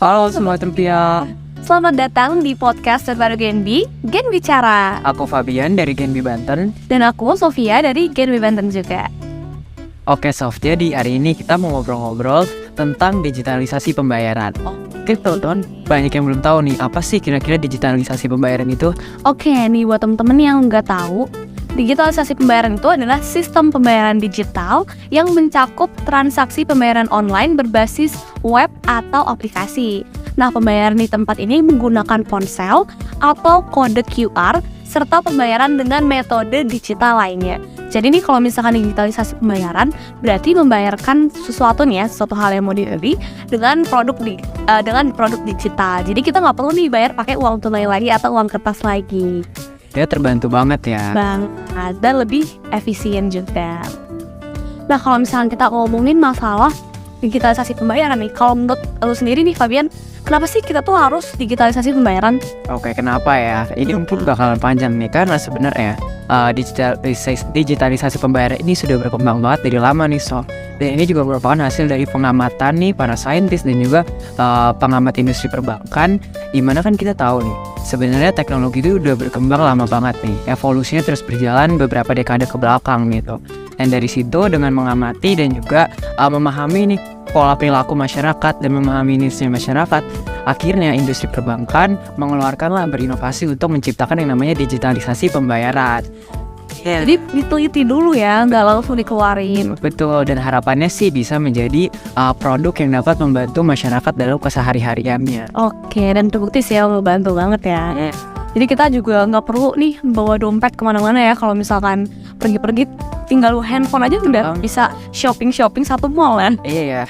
Halo Sobat Rupiah, Selamat datang di podcast terbaru Genbi, Gen Bicara. aku Fabian dari Genbi Banten. Dan aku Sofia dari Genbi Banten juga. Oke Sof, jadi hari ini kita mau ngobrol-ngobrol tentang digitalisasi pembayaran. Oke teman-teman, banyak yang belum tahu nih, apa sih kira-kira digitalisasi pembayaran itu? Oke, nih buat temen-temen yang nggak tahu, digitalisasi pembayaran itu adalah sistem pembayaran digital yang mencakup transaksi pembayaran online berbasis web atau aplikasi. Nah, pembayaran di tempat ini menggunakan ponsel atau kode QR serta pembayaran dengan metode digital lainnya. Jadi nih kalau misalkan digitalisasi pembayaran berarti membayarkan sesuatu nih ya, sesuatu hal yang mau dibeli dengan produk digital. Jadi kita nggak perlu nih bayar pakai uang tunai lagi atau uang kertas lagi. Dia terbantu banget ya. Dan lebih efisien juga. Nah, kalau misalnya kita ngomongin masalah digitalisasi pembayaran nih, kalau menurut lu sendiri nih Fabian, kenapa sih kita tuh harus digitalisasi pembayaran? Oke, kenapa ya? Ini mungkin bakalan panjang nih, karena sebenarnya digitalisasi pembayaran ini sudah berkembang banget dari lama nih Sof. Dan ini juga merupakan hasil dari pengamatan nih para saintis dan juga pengamat industri perbankan. Dimana kan kita tahu nih, sebenarnya teknologi itu udah berkembang lama banget nih. Evolusinya terus berjalan beberapa dekade ke belakang gitu. Dan dari situ dengan mengamati dan juga memahami nih pola perilaku masyarakat dan memahami nisnya masyarakat, akhirnya industri perbankan mengeluarkanlah berinovasi untuk menciptakan yang namanya digitalisasi pembayaran. Jadi diteliti dulu ya, nggak langsung dikeluarin. Betul, dan harapannya sih bisa menjadi produk yang dapat membantu masyarakat dalam kesehari-hariannya. Oke, dan terbukti sih ngebantu banget ya. Jadi kita juga nggak perlu nih bawa dompet kemana-mana ya. Kalau misalkan pergi-pergi tinggal handphone aja udah bisa shopping satu mall kan. Iya ya.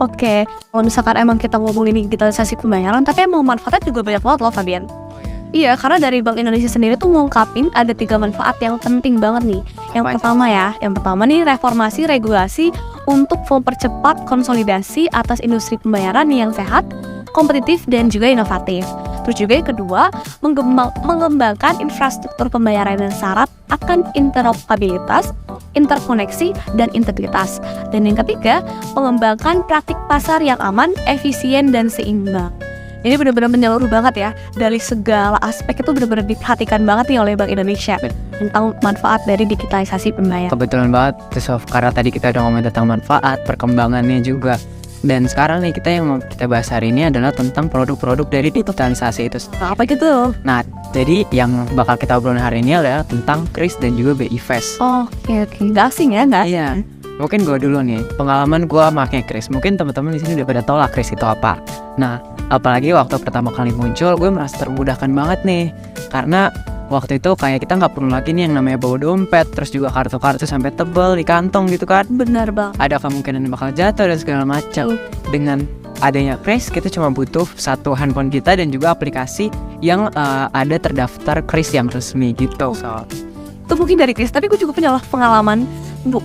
Oke, kalau misalkan emang kita ngomongin digitalisasi pembayaran, tapi emang manfaatnya juga banyak banget loh Fabian. Iya, karena dari Bank Indonesia sendiri tuh ngungkapin ada 3 manfaat yang penting banget nih. Yang pertama nih reformasi regulasi untuk mempercepat konsolidasi atas industri pembayaran yang sehat, kompetitif dan juga inovatif. Terus juga yang kedua, mengembangkan infrastruktur pembayaran yang syarat akan interoperabilitas, interkoneksi, dan integritas. Dan yang ketiga, mengembangkan praktik pasar yang aman, efisien, dan seimbang. Ini benar-benar menyeluruh banget ya, dari segala aspek itu benar-benar diperhatikan banget nih oleh Bank Indonesia tentang manfaat dari digitalisasi pembayaran. Kebetulan banget, Sof, karena tadi kita udah ngomong tentang manfaat, perkembangannya juga. Dan sekarang nih kita yang mau kita bahas hari ini adalah tentang produk-produk dari digitalisasi itu. Apa gitu? Nah, jadi yang bakal kita obrolin hari ini adalah tentang Kris dan juga BI Fast. Oke. Nggak asing ya, nggak? Iya. Mungkin gue dulu nih, pengalaman gue pakai Kris. Mungkin teman-teman di sini udah pada tahu lah Kris itu apa. Nah, apalagi waktu pertama kali muncul, gue merasa termudahkan banget nih. Karena waktu itu kayak kita nggak perlu lagi nih yang namanya bawa dompet, terus juga kartu-kartu sampai tebel di kantong gitu kan. Benar banget. Ada kemungkinan bakal jatuh dan segala macam. Dengan adanya Kris, kita cuma butuh satu handphone kita dan juga aplikasi yang ada terdaftar Kris yang resmi gitu. Itu mungkin dari Kris, tapi gue juga punya pengalaman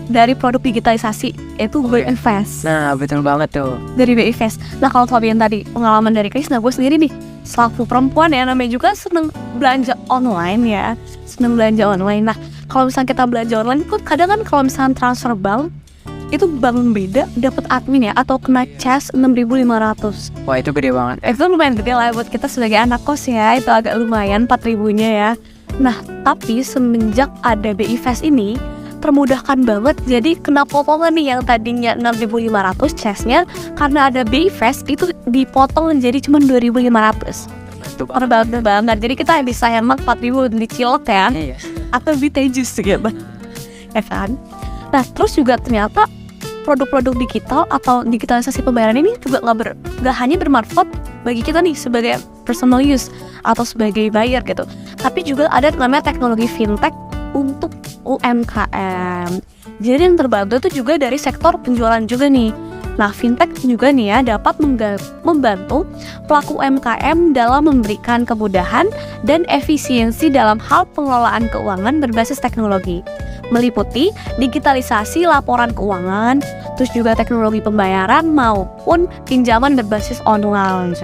dari produk digitalisasi, itu BI Fast. Nah, betul banget tuh. Dari BI Fast. Nah, kalau Fabian tadi pengalaman dari Kris, nah gue sendiri nih selaku perempuan ya, namanya juga seneng belanja online ya, Nah, kalau misalnya kita belanja online, kok kadang kan kalau misalnya transfer bank itu bank beda dapat admin ya, atau kena cas 6.500. Wah, itu gede banget. Itu lumayan gede lah buat kita sebagai anak kos ya, itu agak lumayan 4.000-nya ya. Nah, tapi semenjak ada BI Fast ini termudahkan banget, jadi kena potongan nih yang tadinya 6.500 casnya, karena ada BI Fast itu dipotong jadi cuma 2.500. Terbantu banget, jadi kita bisa hemat 4.000 di cilok ya, atau di teh jus gitu ya kan. Nah, terus juga ternyata produk-produk digital atau digitalisasi pembayaran ini juga nggak hanya bermanfaat bagi kita nih sebagai personal use atau sebagai buyer gitu, tapi juga ada namanya teknologi fintech untuk UMKM. Jadi yang terbantu itu juga dari sektor penjualan juga nih. Nah, fintech juga nih ya dapat membantu pelaku UMKM dalam memberikan kemudahan dan efisiensi dalam hal pengelolaan keuangan berbasis teknologi, meliputi digitalisasi laporan keuangan, terus juga teknologi pembayaran maupun pinjaman berbasis online.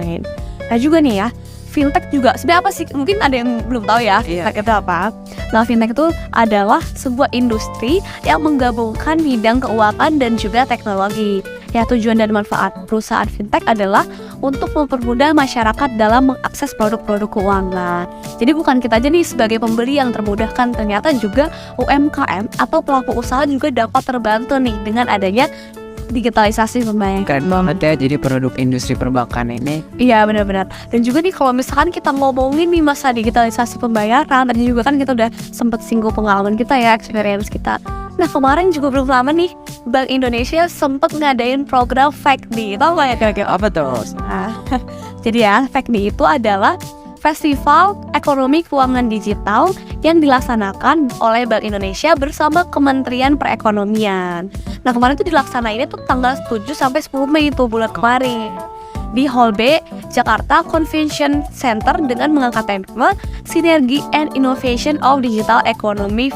Nah juga nih ya, fintech juga sebenarnya apa sih? Mungkin ada yang belum tahu ya, fintech itu apa. Nah, fintech itu adalah sebuah industri yang menggabungkan bidang keuangan dan juga teknologi. Ya, tujuan dan manfaat perusahaan fintech adalah untuk mempermudah masyarakat dalam mengakses produk-produk keuangan. Jadi bukan kita aja nih sebagai pembeli yang termudahkan, ternyata juga UMKM atau pelaku usaha juga dapat terbantu nih dengan adanya digitalisasi pembayaran. Keren banget ya, jadi produk industri perbankan ini. Iya, benar-benar. Dan juga nih kalau misalkan kita ngomongin nih masa digitalisasi pembayaran, tadi juga kan kita udah sempet singgung pengalaman kita ya, experience kita. Nah, kemarin juga belum lama nih Bank Indonesia sempet ngadain program FACDI. Tahu nggak ya kira-kira? Apa tuh? Nah, jadi ya, FACDI itu adalah Festival Ekonomi Keuangan Digital yang dilaksanakan oleh Bank Indonesia bersama Kementerian Perekonomian. Nah, kemarin itu dilaksanainnya tuh tanggal 7 sampai 10 Mei itu bulan kemarin di Hall B Jakarta Convention Center dengan mengangkat tema Synergy and Innovation of Digital Economy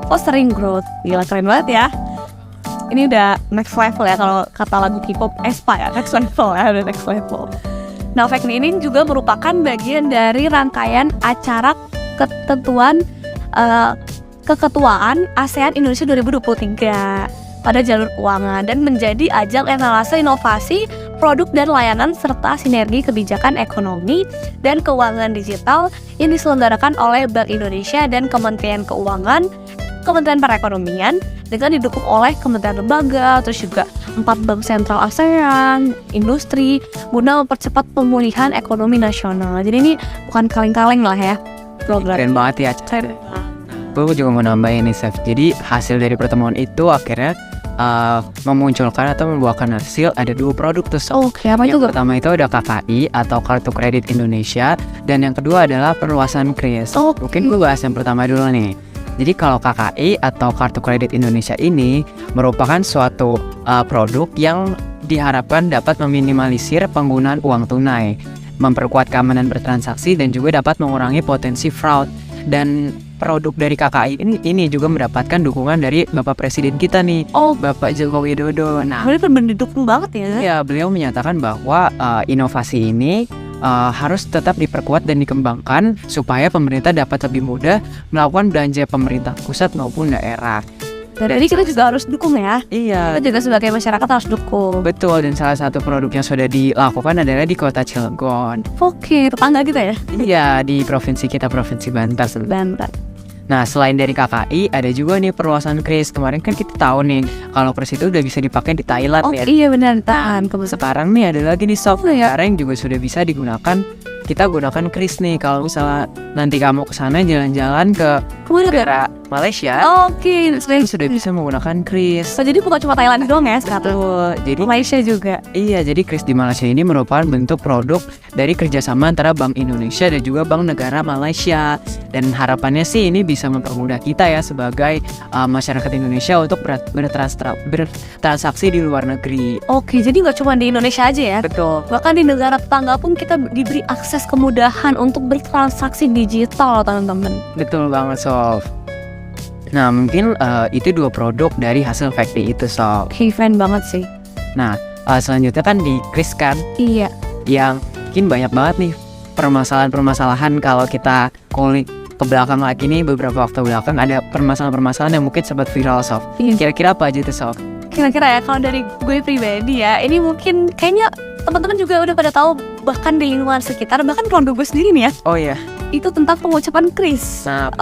Fostering Growth. Gila, keren banget ya. Ini udah next level ya, kalau kata lagu K-pop Aespa ya, next level ya, udah next level. Nah, FACDI ini juga merupakan bagian dari rangkaian acara keketuaan ASEAN Indonesia 2023 pada jalur keuangan dan menjadi ajang etalase inovasi, produk dan layanan serta sinergi kebijakan ekonomi dan keuangan digital yang diselenggarakan oleh Bank Indonesia dan Kementerian Keuangan, Kementerian Perekonomian dengan didukung oleh kementerian lembaga, terus juga 4 bank sentral ASEAN, industri, guna mempercepat pemulihan ekonomi nasional. Jadi ini bukan kaleng-kaleng lah ya program. Keren banget ya. Gue juga mau nambahin nih, Chef. Jadi hasil dari pertemuan itu akhirnya memunculkan atau membuahkan hasil ada 2 produk tuh. Oke, apa Yang juga? pertama itu ada KKI atau Kartu Kredit Indonesia, dan yang kedua adalah perluasan KRIS. Mungkin gue bahas yang pertama dulu nih. Jadi kalau KKI atau Kartu Kredit Indonesia ini merupakan suatu produk yang diharapkan dapat meminimalisir penggunaan uang tunai, memperkuat keamanan bertransaksi, dan juga dapat mengurangi potensi fraud. Dan produk dari KKI ini juga mendapatkan dukungan dari Bapak Presiden kita nih, Bapak Joko Widodo. Nah, Bener-bener didukung banget ya. ya, beliau menyatakan bahwa inovasi ini harus tetap diperkuat dan dikembangkan supaya pemerintah dapat lebih mudah melakukan belanja pemerintah pusat maupun daerah. Jadi kita juga harus dukung ya. Iya, Kita juga sebagai masyarakat harus dukung. betul. Dan salah satu produk yang sudah dilakukan adalah di Kota Cilegon. Oke, tetangga kita ya. Iya, di provinsi kita, Provinsi Banten. Banten. Nah, selain dari KKI, ada juga nih perluasan KRIS. Kemarin kan kita tahu nih kalau KRIS itu udah bisa dipakai di Thailand ya. Iya benar, tahan. Sekarang nih ada lagi nih software yang juga sudah bisa digunakan. Kita gunakan KRIS nih kalau misalnya nanti kamu kesana jalan-jalan ke negara Malaysia, Oke, sudah bisa menggunakan KRIS. jadi bukan cuma Thailand doang ya sekarang. Betul. Jadi Malaysia juga. iya, jadi KRIS di Malaysia ini merupakan bentuk produk dari kerjasama antara Bank Indonesia dan juga Bank Negara Malaysia. Dan harapannya sih ini bisa mempermudah kita ya sebagai masyarakat Indonesia untuk bertransaksi di luar negeri. Oke, jadi nggak cuma di Indonesia aja ya. Betul. Bahkan di negara tetangga pun kita diberi akses kemudahan untuk bertransaksi digital, teman-teman. Betul banget, Sof. Nah, mungkin itu 2 produk dari hasil FACDI itu, Sof. Keren banget sih. Nah, selanjutnya kan di KRIS kan, Iya. yang mungkin banyak banget nih permasalahan-permasalahan kalau kita kulik ke belakang lagi nih, beberapa waktu belakang ada permasalahan-permasalahan yang mungkin sempat viral, Sof. Iya. Kira-kira apa aja tuh, Sof? Kira-kira ya kalau dari gue pribadi ya, ini mungkin kayaknya teman-teman juga udah pada tahu, bahkan di lingkungan sekitar, bahkan keluarga gue sendiri nih ya, Oh iya. itu tentang pengucapan KRIS. Nah,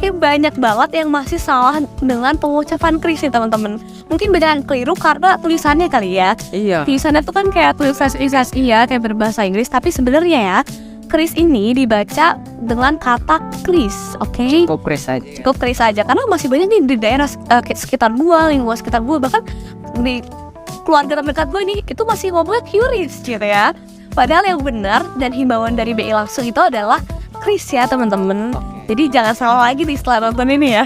Kayak banyak banget yang masih salah dengan pengucapan KRIS nih, teman-teman. Mungkin banyak yang keliru karena tulisannya kali ya. iya. Tulisannya tuh kan kayak tulisan iya kayak berbahasa Inggris, tapi sebenarnya ya KRIS ini dibaca dengan kata KRIS, oke? Cukup KRIS aja. Cukup KRIS aja, karena masih banyak nih di daerah sekitar gua, lingkungan sekitar gua, bahkan di keluarga terdekat gue nih itu masih ngomongnya QRIS gitu ya. Padahal yang benar dan himbauan dari BI langsung itu adalah KRIS ya, teman-teman. Jadi jangan salah lagi nih setelah nonton ini ya.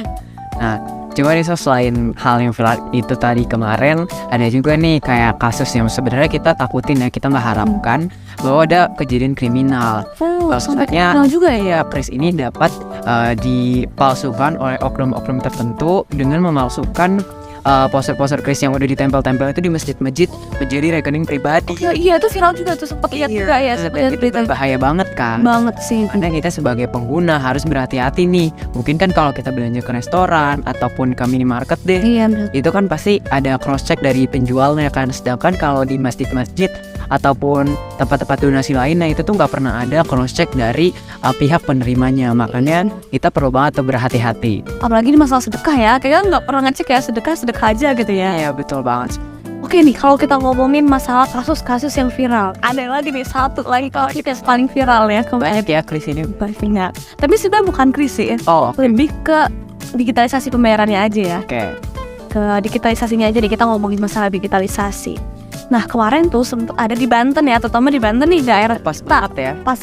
Nah, cuma nih, Sof, selain hal yang viral itu tadi kemarin, ada juga nih kayak kasus yang sebenarnya kita takutin ya, kita nggak harapkan bahwa ada kejadian kriminal. Sampai Maksudnya, kenal juga ya. ya, KRIS ini dapat dipalsukan oleh oknum-oknum tertentu dengan memalsukan poster-poster kris yang udah ditempel-tempel itu di masjid-masjid menjadi rekening pribadi. Iya itu viral juga tuh, sempat lihat juga ya. Itu bahaya banget kan. Banget sih. Karena kita sebagai pengguna harus berhati-hati nih. Mungkin kan kalau kita belanja ke restoran ataupun ke minimarket deh, Iya bener. itu kan pasti ada cross check dari penjualnya kan. Sedangkan kalau di masjid-masjid ataupun tempat-tempat donasi lainnya itu tuh nggak pernah ada cross check dari pihak penerimanya. Makanya kita perlu banget tuh berhati-hati. Apalagi di masalah sedekah ya, kayaknya nggak pernah ngecek ya, sedekah aja gitu ya. Ya betul banget. Oke nih, kalau kita ngomongin masalah kasus-kasus yang viral, ada lagi nih satu lagi kalau kita yang paling viral ya Banyak ya kris ini. banyak. Tapi sebenarnya bukan krisis, Oh, oke. lebih ke digitalisasi pembayarannya aja ya. Oke. Ke digitalisasinya aja nih, kita ngomongin masalah digitalisasi. Nah kemarin tuh sempet ada di Banten ya, terutama di Banten nih daerah Pas banget ya. pas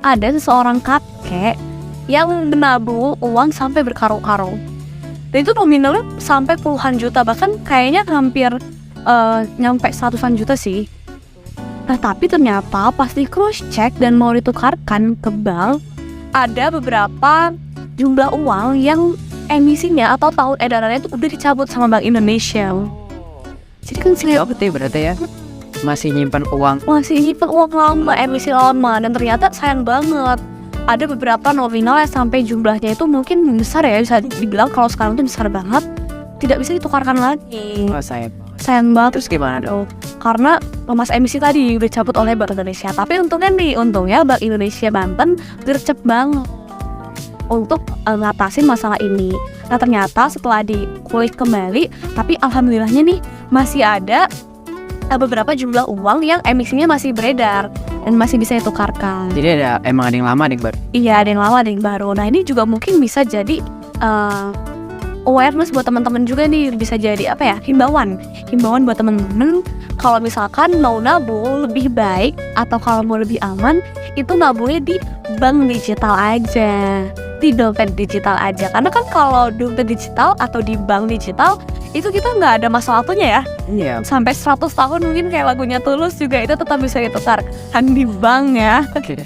ada seseorang kakek yang menabung uang sampai berkarung-karung. Dan itu nominalnya sampai puluhan juta, bahkan kayaknya hampir nyampe 100-an juta sih. Nah tapi ternyata pas di cross check dan mau ditukarkan ke bank, ada beberapa jumlah uang yang emisinya atau tahun edarannya itu udah dicabut sama Bank Indonesia. Jadi kan sih Berarti ya masih nyimpan uang. masih nyimpen uang lama, emisi lama, dan ternyata sayang banget. Ada beberapa nominal yang sampai jumlahnya itu mungkin besar ya, bisa dibilang kalau sekarang itu besar banget, tidak bisa ditukarkan lagi. Oh, saya. Sayang banget. Terus gimana dong? Karena emas emisi tadi udah cabut oleh Bank Indonesia. Tapi untungnya Bank Indonesia Banten gercep banget untuk ngatasin masalah ini. Nah ternyata setelah dikulik kembali, tapi alhamdulillahnya nih masih ada beberapa jumlah uang yang emisinya masih beredar dan masih bisa ditukarkan. Jadi emang ada yang lama, ada yang baru. Iya, ada yang lama, ada yang baru. Nah ini juga mungkin bisa jadi awareness buat teman-teman juga nih, bisa jadi apa ya, himbauan buat teman-teman kalau misalkan mau nabung lebih baik atau kalau mau lebih aman itu nabungnya di bank digital aja, di dompet digital aja. Karena kan kalau dompet digital atau di bank digital itu kita nggak ada masa waktunya ya. Iya. Sampai 100 tahun mungkin kayak lagunya Tulus juga itu tetap bisa ditukarkan di bank ya. Oke.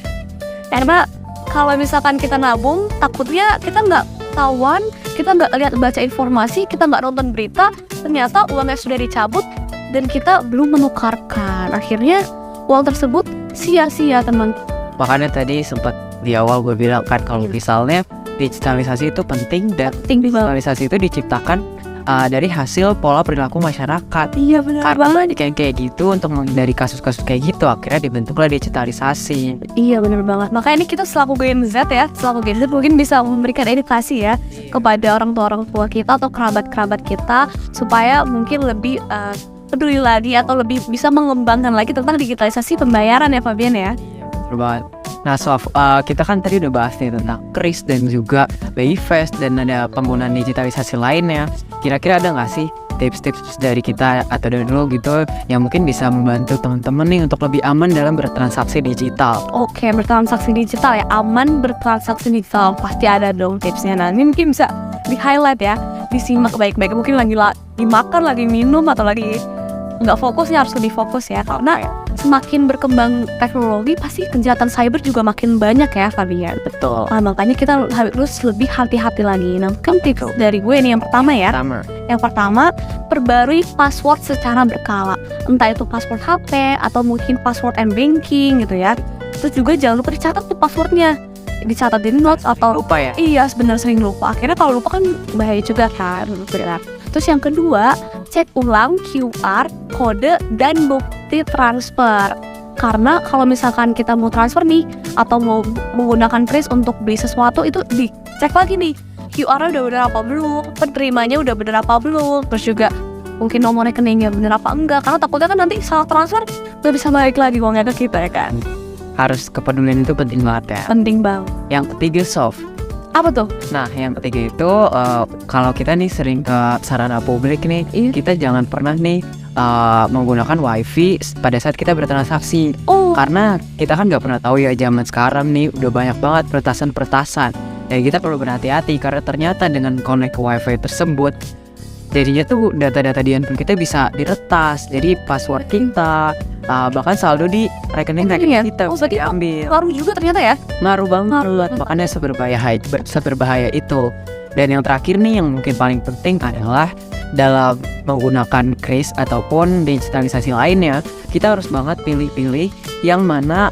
Karena kalau misalkan kita nabung, takutnya kita nggak tahuan, kita nggak lihat baca informasi, kita nggak nonton berita, ternyata uangnya sudah dicabut dan kita belum menukarkan. Akhirnya uang tersebut sia-sia teman. Makanya tadi sempat di awal gue bilang kan kalau misalnya digitalisasi itu penting dan Tinggi banget. digitalisasi itu diciptakan dari hasil pola perilaku masyarakat. Iya benar Karena kayak gitu untuk menghindari kasus-kasus kayak gitu akhirnya dibentuklah digitalisasi. Iya benar banget. Makanya ini kita selaku Gen Z ya, selaku Gen Z mungkin bisa memberikan edukasi ya kepada orang tua kita atau kerabat-kerabat kita supaya mungkin lebih peduli lagi atau lebih bisa mengembangkan lagi tentang digitalisasi pembayaran ya Fabian ya. Betul banget. Nah Sof, kita kan tadi udah bahas nih tentang kris dan juga BI Fast dan ada penggunaan digitalisasi lainnya. Kira-kira ada nggak sih tips-tips dari kita atau dari dulu gitu yang mungkin bisa membantu teman-teman nih untuk lebih aman dalam bertransaksi digital? Oke, bertransaksi digital ya, aman bertransaksi digital, pasti ada dong tipsnya. Nah ini mungkin bisa di-highlight ya, disimak baik-baik. Mungkin lagi makan, lagi minum, atau lagi nggak fokus ya, harus lebih fokus ya. Karena semakin berkembang teknologi, pasti kejahatan cyber juga makin banyak ya Fabian. Betul. Nah, makanya kita harus lebih hati-hati lagi. Nah mungkin tips dari gue nih yang pertama ya. Yang pertama, perbarui password secara berkala. Entah itu password HP atau mungkin password m-banking gitu ya. Terus juga jangan lupa dicatat tuh passwordnya. Dicatat di notes atau Lupa ya? iya sebenarnya sering lupa. Akhirnya kalau lupa kan bahaya juga kan. Terus yang kedua, cek ulang QR, kode, dan bukti transfer. Karena kalau misalkan kita mau transfer nih atau mau menggunakan kris untuk beli sesuatu, itu dicek lagi nih QR-nya udah bener apa belum, penerimanya udah bener apa belum, terus juga mungkin nomor rekeningnya bener apa enggak, karena takutnya kan nanti salah transfer nggak bisa balik lagi uangnya ke kita ya kan. Harus kepedulian itu penting banget ya. Penting banget. Yang ketiga Sof. Apa tuh? Nah yang ketiga itu kalau kita nih sering ke sarana publik nih, kita jangan pernah nih menggunakan wifi pada saat kita bertransaksi. Karena kita kan nggak pernah tahu ya zaman sekarang nih udah banyak banget peretasan. Dan kita perlu berhati-hati karena ternyata dengan connect ke wifi tersebut jadinya tuh data-data di handphone kita bisa diretas. Jadi password kita bahkan saldo di rekening kita bisa diambil. Ngaruh juga ternyata ya. Ngaruh banget. Makanya seberbahaya itu. Dan yang terakhir nih yang mungkin paling penting adalah dalam menggunakan kris ataupun digitalisasi lainnya, kita harus banget pilih-pilih yang mana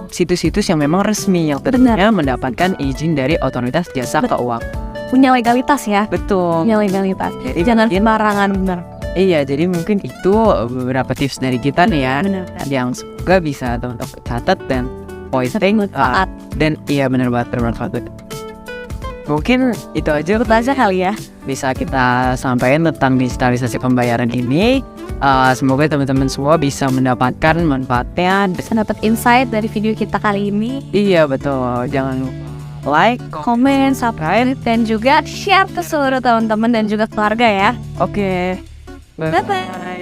situs-situs yang memang resmi yang tentunya mendapatkan izin dari otoritas jasa keuangan. Punya legalitas ya. Betul. Punya legalitas. Jadi Jangan mungkin- sembarangan, bener. Iya, jadi mungkin itu beberapa tips dari kita nih ya, Bener. yang semoga bisa teman-teman catat dan pointing Bermanfaat. dan iya benar banget bermanfaat. Mungkin itu aja Ikut aja kali ya. bisa kita sampaikan tentang digitalisasi pembayaran ini. Semoga teman-teman semua bisa mendapatkan manfaatnya. Bisa dapat insight dari video kita kali ini. Iya betul, jangan lupa like, Komen, subscribe, dan juga share ke seluruh teman-teman dan juga keluarga ya. Oke. Bye-bye.